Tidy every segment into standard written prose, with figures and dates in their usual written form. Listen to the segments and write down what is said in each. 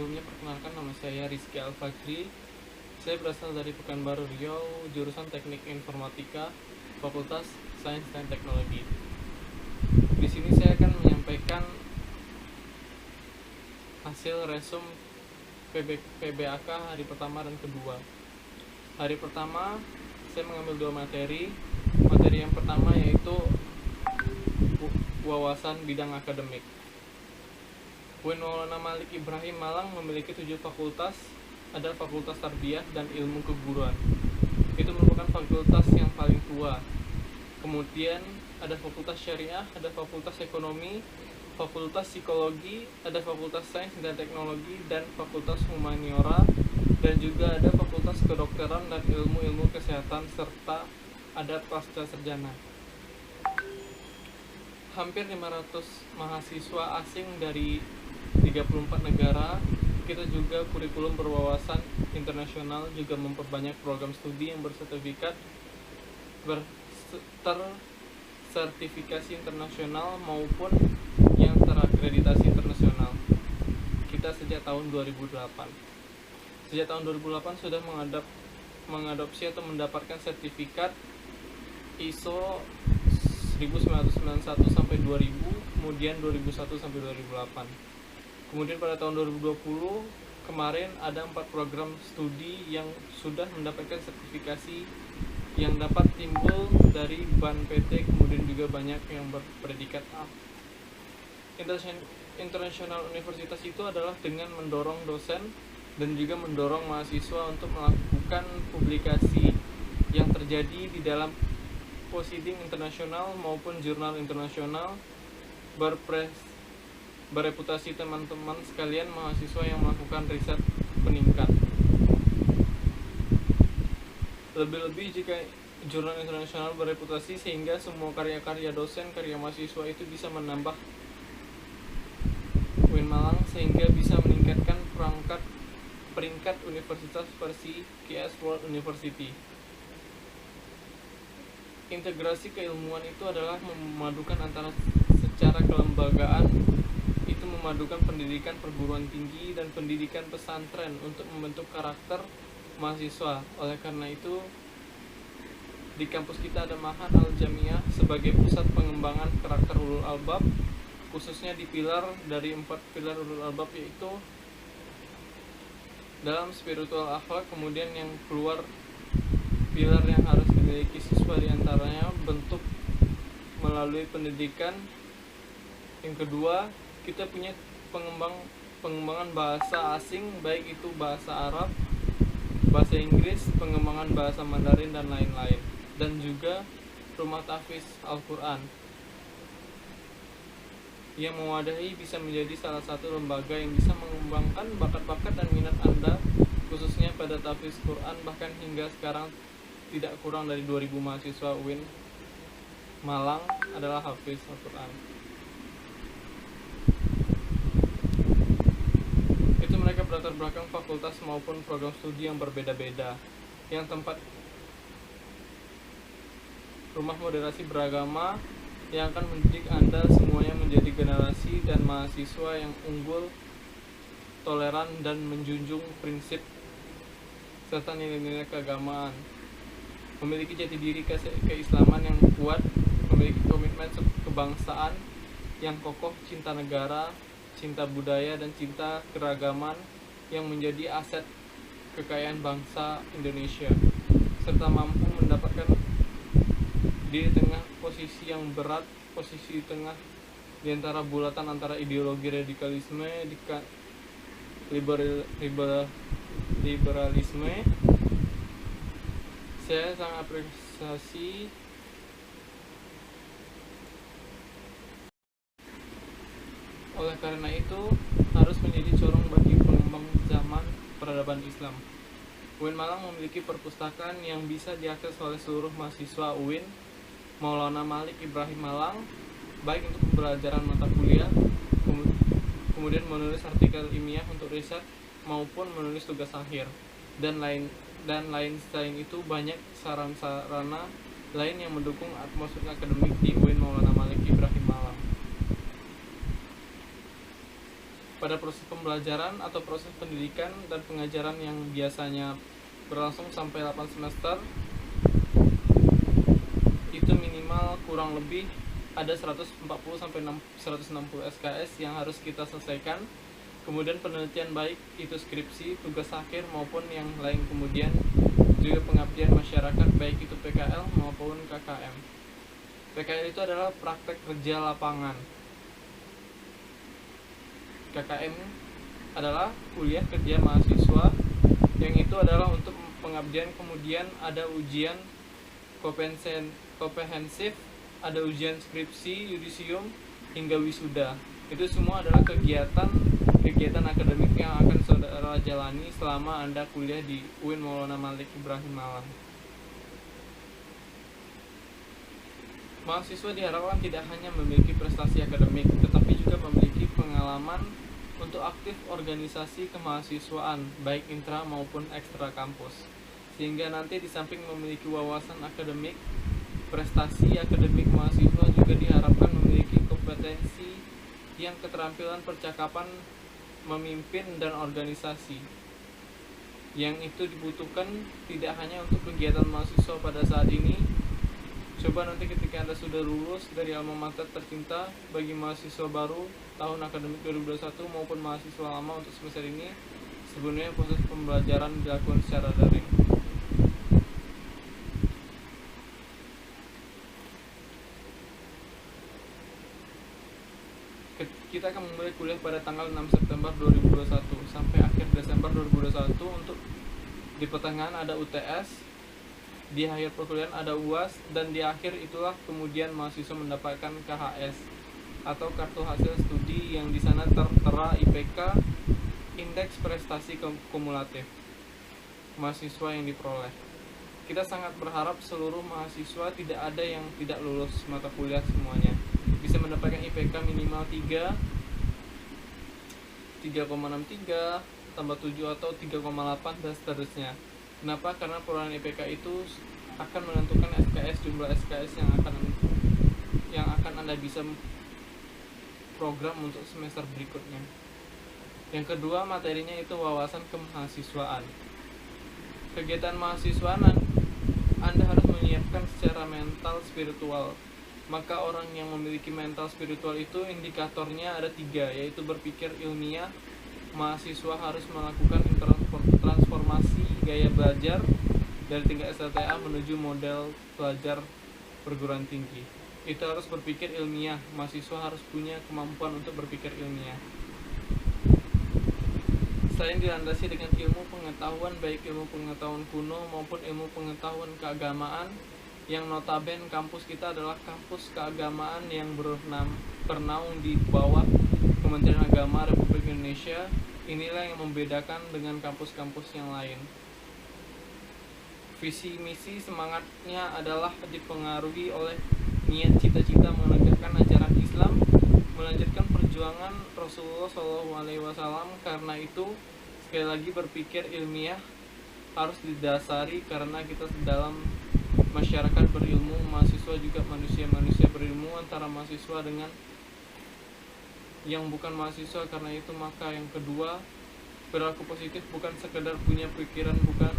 Sebelumnya perkenalkan, nama saya Rizky Al-Fakri. Saya berasal dari Pekanbaru Riau, jurusan Teknik Informatika, Fakultas Sains dan Teknologi. Di sini saya akan menyampaikan hasil resum PBAK hari pertama dan kedua. Hari pertama saya mengambil 2 materi. Materi yang pertama yaitu wawasan bidang akademik. UIN Maulana Malik Ibrahim Malang memiliki 7 fakultas, ada Fakultas Tarbiyah dan Ilmu Keguruan. Itu merupakan fakultas yang paling tua. Kemudian ada Fakultas Syariah, ada Fakultas Ekonomi, Fakultas Psikologi, ada Fakultas Sains dan Teknologi, dan Fakultas Humaniora, dan juga ada Fakultas Kedokteran dan Ilmu-Ilmu Kesehatan, serta ada Pasca Sarjana. Hampir 500 mahasiswa asing dari 34 negara. Kita juga kurikulum berwawasan internasional, juga memperbanyak program studi yang bersertifikat tersertifikasi internasional maupun yang terakreditasi internasional. Kita sejak tahun 2008. Sejak tahun 2008 sudah mengadopsi atau mendapatkan sertifikat ISO 1991 sampai 2000, kemudian 2001 sampai 2008. Kemudian pada tahun 2020 kemarin ada 4 program studi yang sudah mendapatkan sertifikasi yang dapat timbul dari BAN PT, kemudian juga banyak yang berpredikat A. International Universitas itu adalah dengan mendorong dosen dan juga mendorong mahasiswa untuk melakukan publikasi yang terjadi di dalam proceeding internasional maupun jurnal internasional, bereputasi teman-teman sekalian mahasiswa yang melakukan riset peningkat. Lebih-lebih jika jurnal internasional bereputasi sehingga semua karya-karya dosen, karya mahasiswa itu bisa menambah UIN Malang sehingga bisa meningkatkan peringkat universitas versi QS World University. Integrasi keilmuan itu adalah memadukan antara secara kelembagaan, itu memadukan pendidikan perguruan tinggi dan pendidikan pesantren untuk membentuk karakter mahasiswa. Oleh karena itu, di kampus kita ada Ma'had Al-Jamiah sebagai pusat pengembangan karakter ulul albab, khususnya di dari 4 pilar ulul albab, yaitu dalam spiritual akhlak. Kemudian yang keluar pilar yang harus dimiliki siswa diantaranya bentuk melalui pendidikan. Yang kedua, kita punya pengembangan bahasa asing, baik itu bahasa Arab, bahasa Inggris, pengembangan bahasa Mandarin dan lain-lain, dan juga rumah tahfiz Al-Quran yang mewadahi bisa menjadi salah satu lembaga yang bisa mengembangkan bakat-bakat dan minat Anda khususnya pada tahfiz Quran. Bahkan hingga sekarang tidak kurang dari 2000 mahasiswa UIN Malang adalah hafiz Al-Quran. Itu mereka berlatar belakang fakultas maupun program studi yang berbeda-beda, yang tempat rumah moderasi beragama yang akan mendidik Anda semuanya menjadi generasi dan mahasiswa yang unggul, toleran, dan menjunjung prinsip serta nilai-nilai keagamaan, memiliki jati diri keislaman yang kuat, memiliki komitmen kebangsaan yang kokoh, cinta negara, cinta budaya, dan cinta keragaman yang menjadi aset kekayaan bangsa Indonesia, serta mampu mendapatkan di tengah posisi yang berat, posisi tengah di antara bulatan antara ideologi radikalisme, liberalisme. Saya sangat apresiasi oleh karena itu harus menjadi corong bagi pengembang zaman peradaban Islam. UIN Malang memiliki perpustakaan yang bisa diakses oleh seluruh mahasiswa UIN Maulana Malik Ibrahim Malang, baik untuk pembelajaran mata kuliah, kemudian menulis artikel ilmiah untuk riset, maupun menulis tugas akhir, dan lain selain itu banyak sarana lain yang mendukung atmosfer akademik di UIN Maulana Malik Ibrahim Malang. pada proses pembelajaran atau proses pendidikan dan pengajaran yang biasanya berlangsung sampai 8 semester, itu minimal kurang lebih ada 140 sampai 160 SKS yang harus kita selesaikan. Kemudian penelitian baik itu skripsi, tugas akhir maupun yang lain, kemudian juga pengabdian masyarakat baik itu PKL maupun KKM. PKL itu adalah praktek kerja lapangan. KKM adalah kuliah kerja mahasiswa, yang itu adalah untuk pengabdian. Kemudian ada ujian komprehensif, ada ujian skripsi, yudisium, hingga wisuda. Itu semua adalah kegiatan akademik yang akan saudara jalani selama Anda kuliah di UIN Maulana Malik Ibrahim Malang. Mahasiswa diharapkan tidak hanya memiliki prestasi akademik, tetapi juga memiliki pengalaman untuk aktif organisasi kemahasiswaan, baik intra maupun ekstra kampus. Sehingga nanti di samping memiliki wawasan akademik, prestasi akademik, mahasiswa juga diharapkan memiliki kompetensi yang keterampilan percakapan, memimpin, dan organisasi. Yang itu dibutuhkan tidak hanya untuk kegiatan mahasiswa pada saat ini. Coba nanti ketika Anda sudah lulus dari alma mater tercinta, bagi mahasiswa baru tahun akademik 2021 maupun mahasiswa lama untuk semester ini, sebenarnya proses pembelajaran dilakukan secara daring. Kita akan memulai kuliah pada tanggal 6 September 2021 sampai akhir Desember 2021. Untuk di pertengahan ada UTS, di akhir perkuliahan ada UAS, dan di akhir itulah kemudian mahasiswa mendapatkan KHS atau kartu hasil studi, yang di sana tertera IPK, indeks prestasi kumulatif mahasiswa yang diperoleh. Kita sangat berharap seluruh mahasiswa tidak ada yang tidak lulus mata kuliah, semuanya bisa mendapatkan IPK minimal 3,63 tambah 7 atau 3,8 dan seterusnya. Kenapa? Karena perolehan IPK itu akan menentukan SKS, jumlah SKS yang akan Anda bisa program untuk semester berikutnya. Yang kedua, materinya itu wawasan kemahasiswaan. Kegiatan mahasiswaan Anda harus menyiapkan secara mental spiritual. Maka orang yang memiliki mental spiritual itu indikatornya ada 3, yaitu berpikir ilmiah. Mahasiswa harus melakukan transformasi gaya belajar dari tingkat SLTA menuju model belajar perguruan tinggi. Itu harus berpikir ilmiah. Mahasiswa harus punya kemampuan untuk berpikir ilmiah. Selain dilandasi dengan ilmu pengetahuan, baik ilmu pengetahuan kuno maupun ilmu pengetahuan keagamaan, yang notabene kampus kita adalah kampus keagamaan yang bernaung di bawah Kementerian Agama Republik Indonesia. Inilah yang membedakan dengan kampus-kampus yang lain. Visi misi semangatnya adalah dipengaruhi oleh niat cita-cita menegakkan ajaran Islam, melanjutkan perjuangan Rasulullah SAW. Karena itu, sekali lagi berpikir ilmiah harus didasari, karena kita dalam masyarakat berilmu, mahasiswa juga manusia berilmu, antara mahasiswa dengan yang bukan mahasiswa. Karena itu maka yang kedua, perilaku positif bukan sekedar punya pikiran, bukan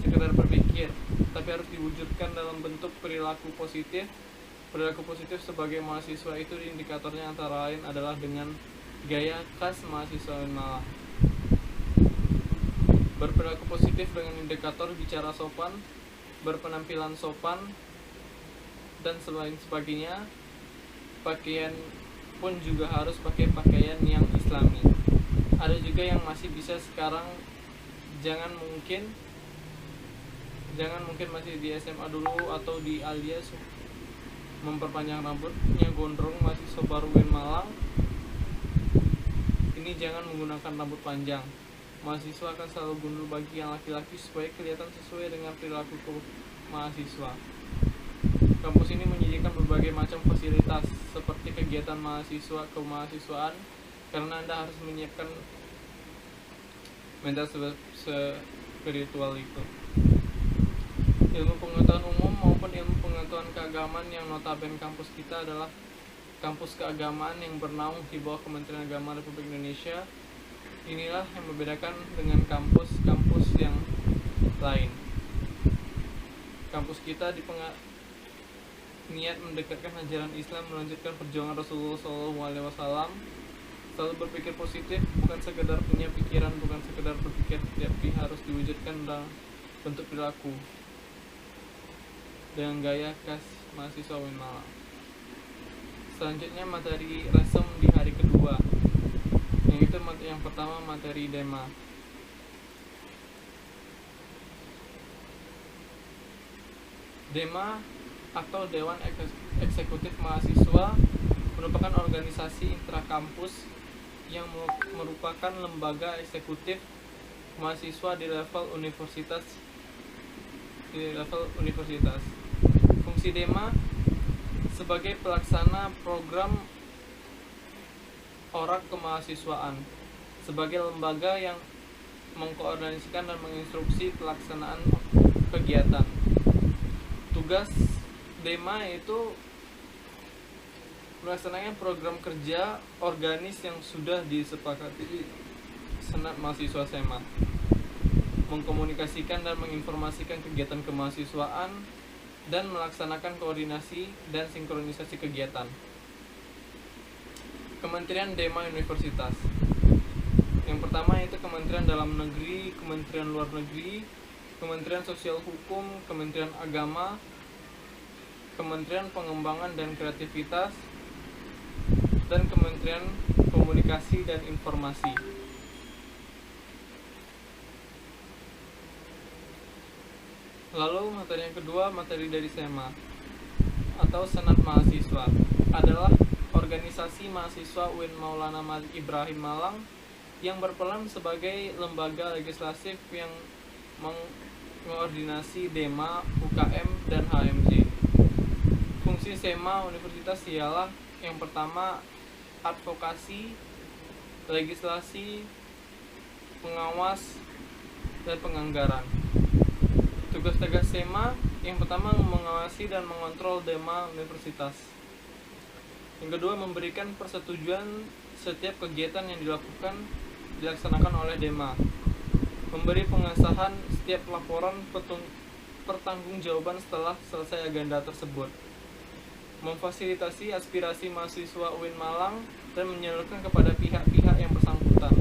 sekedar berpikir, tapi harus diwujudkan dalam bentuk perilaku positif. Perilaku positif sebagai mahasiswa itu indikatornya antara lain adalah dengan gaya khas mahasiswa Malang. Berperilaku positif dengan indikator bicara sopan, berpenampilan sopan, dan selain sebagainya. Pakaian pun juga harus pakai pakaian yang islami. Ada juga yang masih bisa sekarang, jangan mungkin masih di SMA dulu atau di alias memperpanjang rambutnya gondrong. Mahasiswa baru UIN Malang ini jangan menggunakan rambut panjang. Mahasiswa akan selalu gundul bagi yang laki-laki supaya kelihatan sesuai dengan perilaku mahasiswa. Kampus ini menyediakan berbagai macam fasilitas seperti kegiatan mahasiswa kemahasiswaan, karena Anda harus menyiapkan mental spiritual itu. Ilmu pengetahuan umum maupun ilmu pengetahuan keagamaan, yang notabene kampus kita adalah kampus keagamaan yang bernaung di bawah Kementerian Agama Republik Indonesia. Inilah yang membedakan dengan kampus-kampus yang lain. Kampus kita niat mendekatkan ajaran Islam, melanjutkan perjuangan Rasulullah SAW, selalu berpikir positif, bukan sekedar punya pikiran, bukan sekedar berpikir, tapi harus diwujudkan dalam bentuk perilaku dengan gaya khas mahasiswa UIN Malang. Selanjutnya materi resum di hari kedua, yaitu yang pertama materi DEMA. DEMA atau Dewan Eksekutif Mahasiswa merupakan organisasi intrakampus yang merupakan lembaga eksekutif mahasiswa di level universitas. Fungsi DEMA sebagai pelaksana program orak kemahasiswaan, sebagai lembaga yang mengkoordinasikan dan menginstruksi pelaksanaan kegiatan. Tugas DEMA itu melaksanakan program kerja organis yang sudah disepakati di Senat Mahasiswa SEMA, mengkomunikasikan dan menginformasikan kegiatan kemahasiswaan, dan melaksanakan koordinasi dan sinkronisasi kegiatan. Kementerian DEMA Universitas. Yang pertama itu Kementerian Dalam Negeri, Kementerian Luar Negeri, Kementerian Sosial Hukum, Kementerian Agama, Kementerian Pengembangan dan Kreativitas, dan Kementerian Komunikasi dan Informasi. Lalu materi yang kedua, materi dari SEMA atau Senat Mahasiswa, adalah organisasi mahasiswa UIN Maulana Malik Ibrahim Malang yang berperan sebagai lembaga legislatif yang mengkoordinasi DEMA, UKM, dan HMJ. Fungsi SEMA Universitas ialah yang pertama advokasi, legislasi, pengawas, dan penganggaran. Tugas-tugas SEMA yang pertama mengawasi dan mengontrol DEMA Universitas. Yang kedua memberikan persetujuan setiap kegiatan yang dilaksanakan oleh DEMA. Memberi pengesahan setiap laporan pertanggungjawaban setelah selesai agenda tersebut. Memfasilitasi aspirasi mahasiswa UIN Malang dan menyalurkan kepada pihak-pihak yang bersangkutan.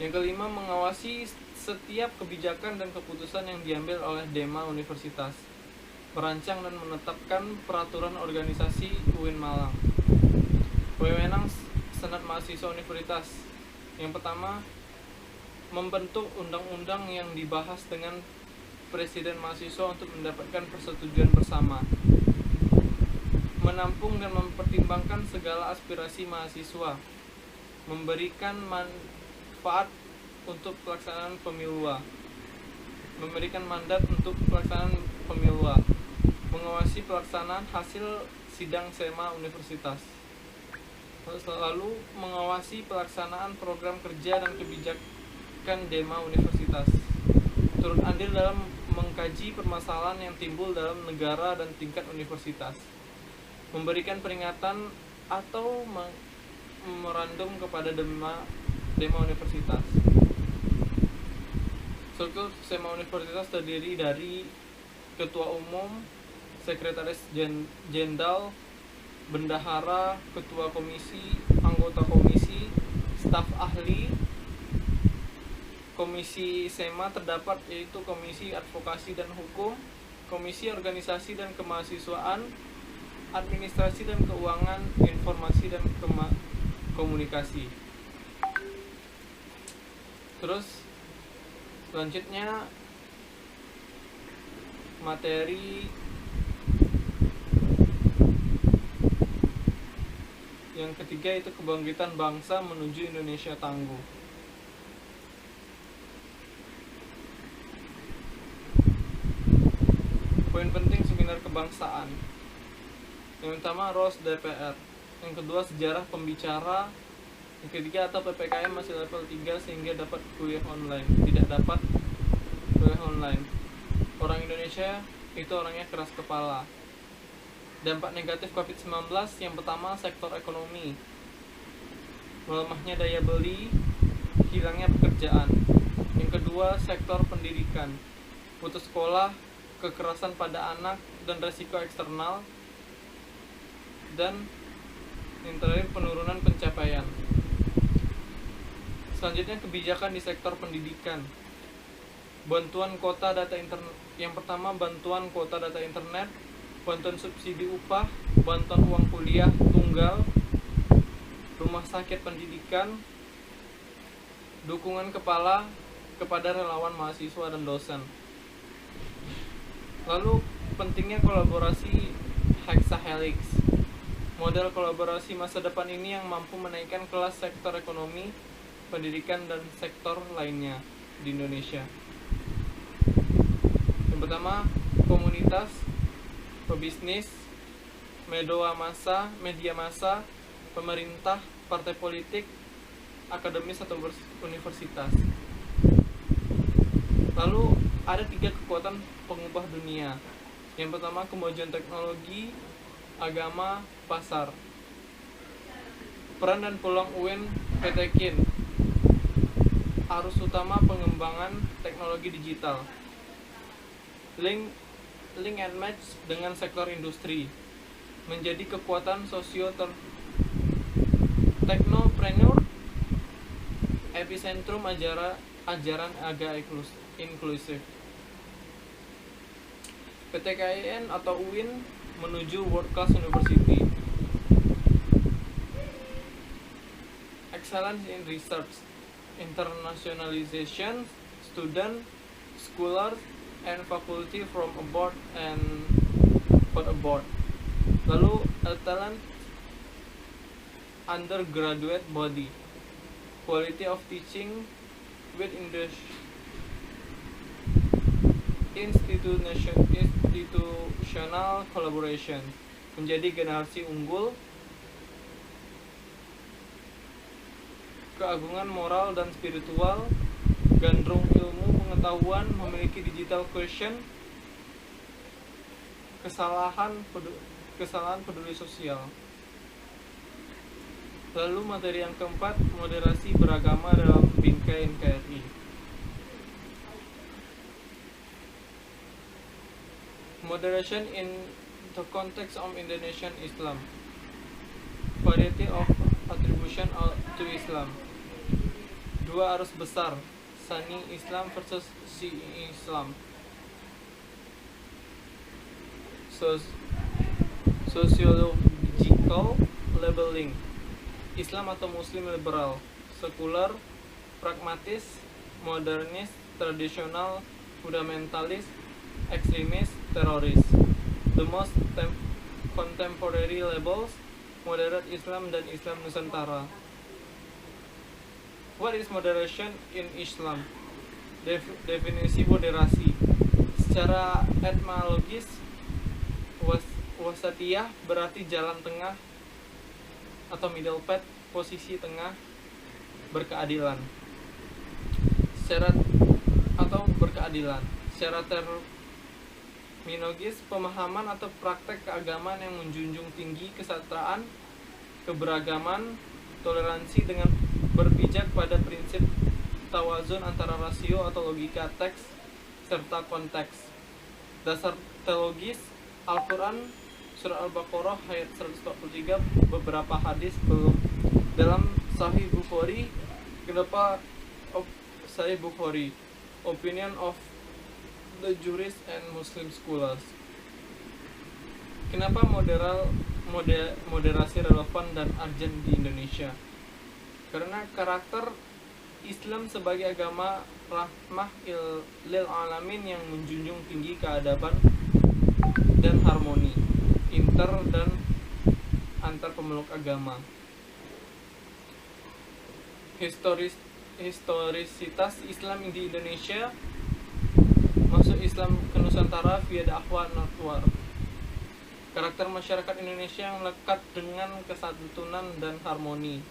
Yang kelima, mengawasi setiap kebijakan dan keputusan yang diambil oleh DEMA Universitas, merancang dan menetapkan peraturan organisasi UIN Malang. Wewenang Senat Mahasiswa Universitas. Yang pertama, membentuk undang-undang yang dibahas dengan Presiden Mahasiswa untuk mendapatkan persetujuan bersama. Menampung dan mempertimbangkan segala aspirasi mahasiswa. Memberikan manfaat untuk pelaksanaan pemilu, memberikan mandat untuk pelaksanaan pemilu, mengawasi pelaksanaan hasil sidang SEMA Universitas, lalu mengawasi pelaksanaan program kerja dan kebijakan DEMA Universitas, turut andil dalam mengkaji permasalahan yang timbul dalam negara dan tingkat universitas, memberikan peringatan atau memorandum kepada DEMA Universitas. Struktur SEMA Universitas terdiri dari Ketua Umum, Sekretaris Jenderal, Bendahara, Ketua Komisi, Anggota Komisi, Staf Ahli. Komisi SEMA terdapat yaitu Komisi Advokasi dan Hukum, Komisi Organisasi dan Kemahasiswaan, Administrasi dan Keuangan, Informasi dan Komunikasi. Terus selanjutnya materi yang ketiga itu kebangkitan bangsa menuju Indonesia tangguh. Poin penting seminar kebangsaan. Yang pertama ROS DPR, yang kedua sejarah pembicara, yang ketiga atau PPKM masih level 3 sehingga dapat kuliah online, tidak dapat kuliah online. Orang Indonesia itu orangnya keras kepala. Dampak negatif COVID-19 yang pertama, sektor ekonomi. Melemahnya daya beli, hilangnya pekerjaan. Yang kedua, sektor pendidikan. Putus sekolah, kekerasan pada anak, dan resiko eksternal. Dan yang terakhir, penurunan pencapaian. Selanjutnya, kebijakan di sektor pendidikan. Bantuan kuota data internet. Yang pertama, bantuan kuota data internet, bantuan subsidi upah, bantuan uang kuliah tunggal, rumah sakit pendidikan, dukungan kepada relawan mahasiswa dan dosen. Lalu pentingnya kolaborasi hexahelix. Model kolaborasi masa depan ini yang mampu menaikkan kelas sektor ekonomi, pendidikan, dan sektor lainnya di Indonesia. Yang pertama, komunitas, pebisnis, media massa, pemerintah, partai politik, akademis atau universitas. Lalu ada 3 kekuatan pengubah dunia. Yang pertama, kemajuan teknologi, agama, pasar. Peran dan peluang UIN PT KIN. Arus utama pengembangan teknologi digital. Link and match dengan sektor industri. Menjadi kekuatan teknopreneur, epicentrum ajaran agama inklusif. PT KIN atau UIN menuju World Class University. Excellence in research, internationalization, student, scholars, and faculty from abroad and abroad. Lalu talent undergraduate body, quality of teaching with institutional collaboration. Menjadi generasi unggul, keagungan moral dan spiritual, gandrung ilmu pengetahuan, memiliki digital quotient, kesalahan peduli sosial. Lalu materi yang keempat, moderasi beragama dalam bingkai NKRI. Moderation in the context of Indonesian Islam. Variety of attribution to Islam. 2 arus besar, Sunni Islam versus Shi'i Islam. Sociological labeling. Islam atau Muslim liberal, sekular, pragmatis, modernis, tradisional, fundamentalis, ekstremis, teroris. The most contemporary labels, moderate Islam dan Islam Nusantara. What is moderation in Islam? Definisi moderasi. Secara etimologis, wasatiyah berarti jalan tengah atau middle path, posisi tengah, berkeadilan. Secara terminologis, pemahaman atau praktek keagamaan yang menjunjung tinggi kesetaraan, keberagaman, toleransi dengan berpijak pada prinsip tawazun antara rasio atau logika teks serta konteks. Dasar teologis, Al-Quran, Surah Al-Baqarah ayat 143, beberapa hadis belum dalam Sahih Bukhari. Kenapa Sahih Bukhari? Opinion of the jurists and Muslim scholars. Kenapa moderasi relevan dan urgent di Indonesia? Karena karakter Islam sebagai agama rahmah lil alamin yang menjunjung tinggi keadaban dan harmoni inter dan antar pemeluk agama. Historisitas Islam di Indonesia, masuk Islam ke Nusantara via dakwah Natwar. Karakter masyarakat Indonesia yang lekat dengan kesantunan dan harmoni,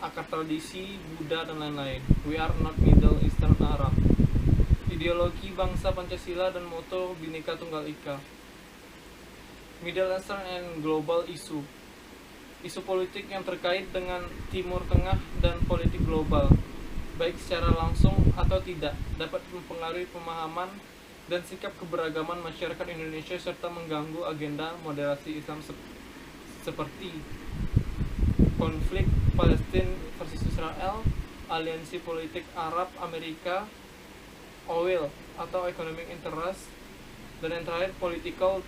akar tradisi Buddha dan lain-lain. We are not Middle Eastern Arab. Ideologi bangsa Pancasila dan moto Bhinneka Tunggal Ika. Middle Eastern and Global Issue. Isu politik yang terkait dengan Timur Tengah dan politik global, baik secara langsung atau tidak, dapat mempengaruhi pemahaman dan sikap keberagaman masyarakat Indonesia serta mengganggu agenda moderasi Islam seperti konflik Palestina versus Israel, aliansi politik Arab Amerika, oil atau economic interest, dan yang terakhir political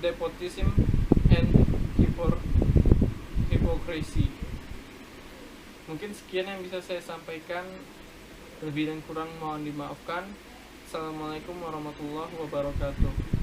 despotism and hypocrisy. Mungkin sekian yang bisa saya sampaikan, lebih dan kurang mohon dimaafkan. Assalamualaikum warahmatullahi wabarakatuh.